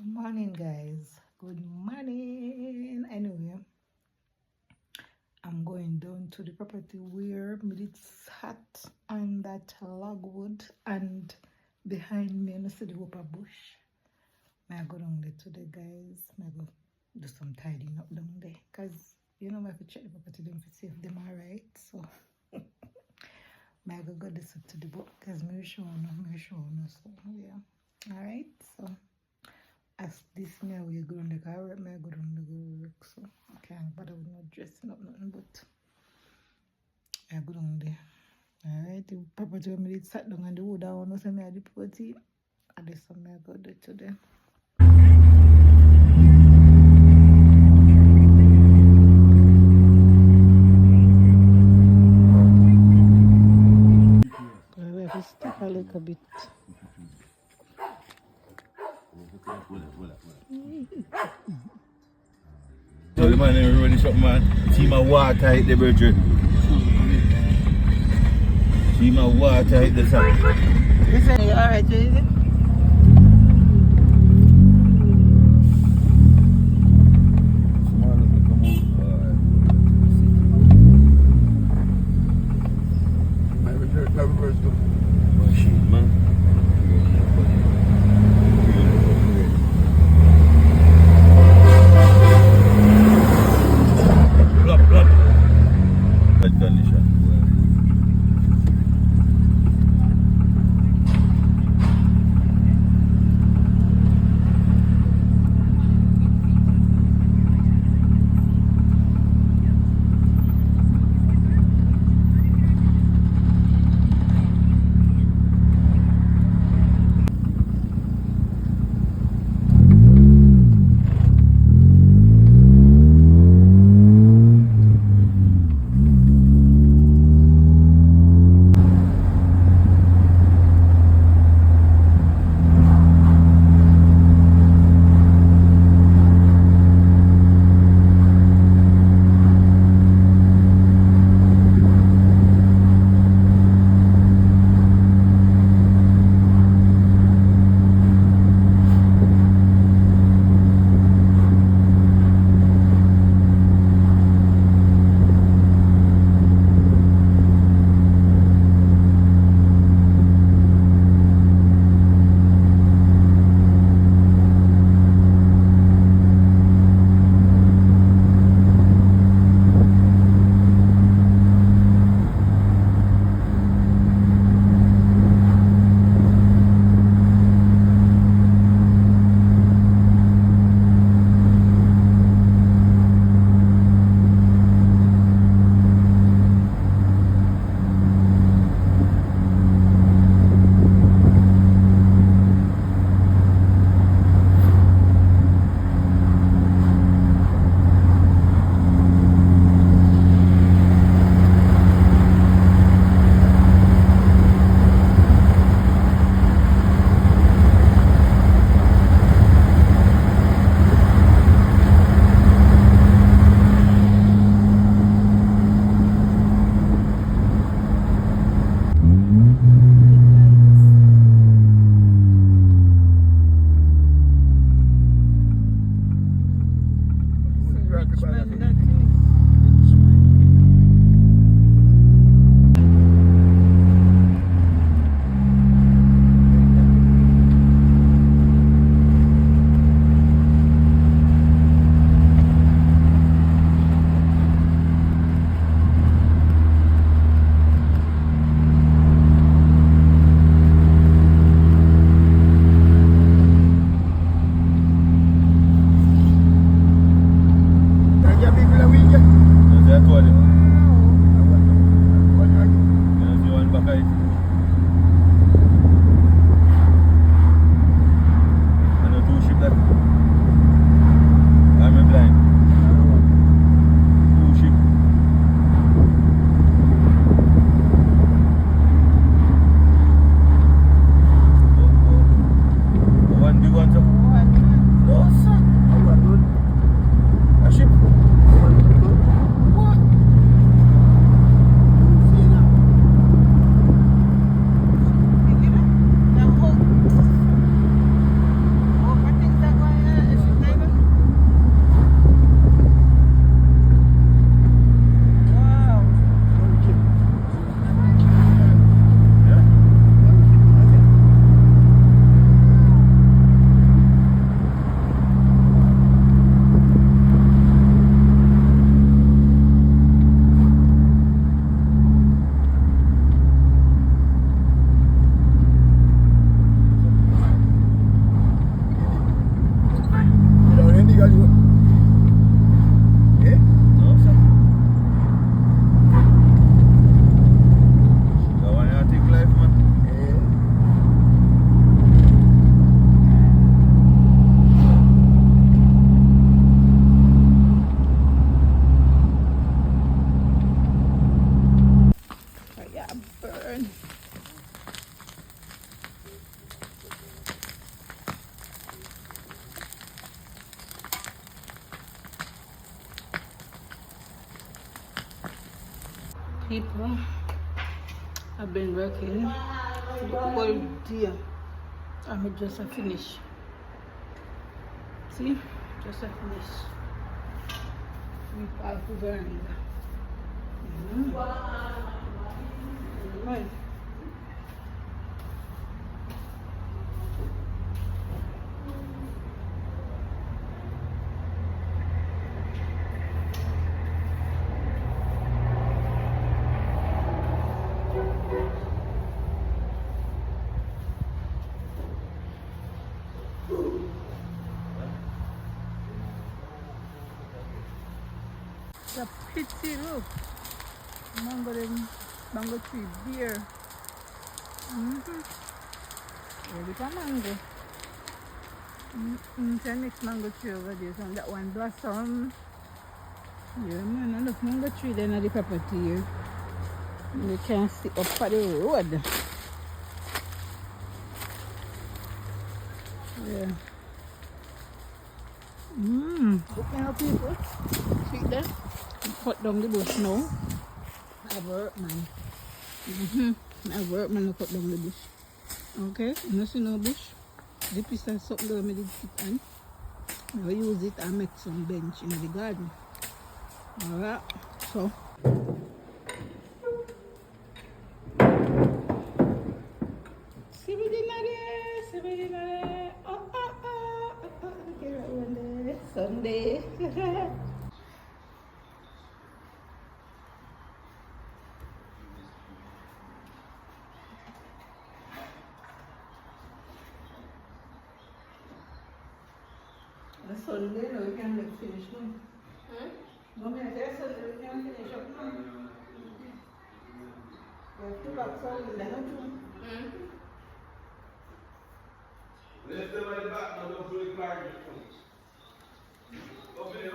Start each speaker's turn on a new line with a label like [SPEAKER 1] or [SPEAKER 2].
[SPEAKER 1] Good morning, guys. Good morning. Anyway, I'm going down to the property where it's hot on that logwood, and behind me, I see the whopper bush. I go down there today, guys. I go do some tidying up down there, cause I have to check the property them to see if them alright. So I go this up to the book, cause me sure no. So yeah, alright. So. As this me we go on the car work, me go on the work, so I can't bother with not dressing up nothing, but I go down there. Alright, the property when me sat down on the wood, I want to say me a deportee. And this one I go do today. We have to stop a little bit.
[SPEAKER 2] So the man ain't running something, man. See my water hit the bridge. See my water hit the side.
[SPEAKER 1] Is it alright, is it? people. I've been working the whole day. I'm just a finish. See? Just a finish. We pass the veranda. Right. The pity, look. Mango tree beer. Ready for mango. Try next mango tree over there. So that one blossom. Yeah, man, enough mango tree then at the property here. You can see up for the road. Yeah. Look now, people. See there? Cut down the bush now. I work, man. I work, man. I cut down the bush. Okay, you see no bush. The piece of something that I did sit on. I use it and make some bench in the garden. Alright, so. See me there. Oh. Okay, right one day. Sunday. Sunday, no, we can make finish now. Mommy, I said Sunday, we can finish up now. We have 2 bucks on the don't you?
[SPEAKER 2] Let's go at the back now, don't put the car in. Open it.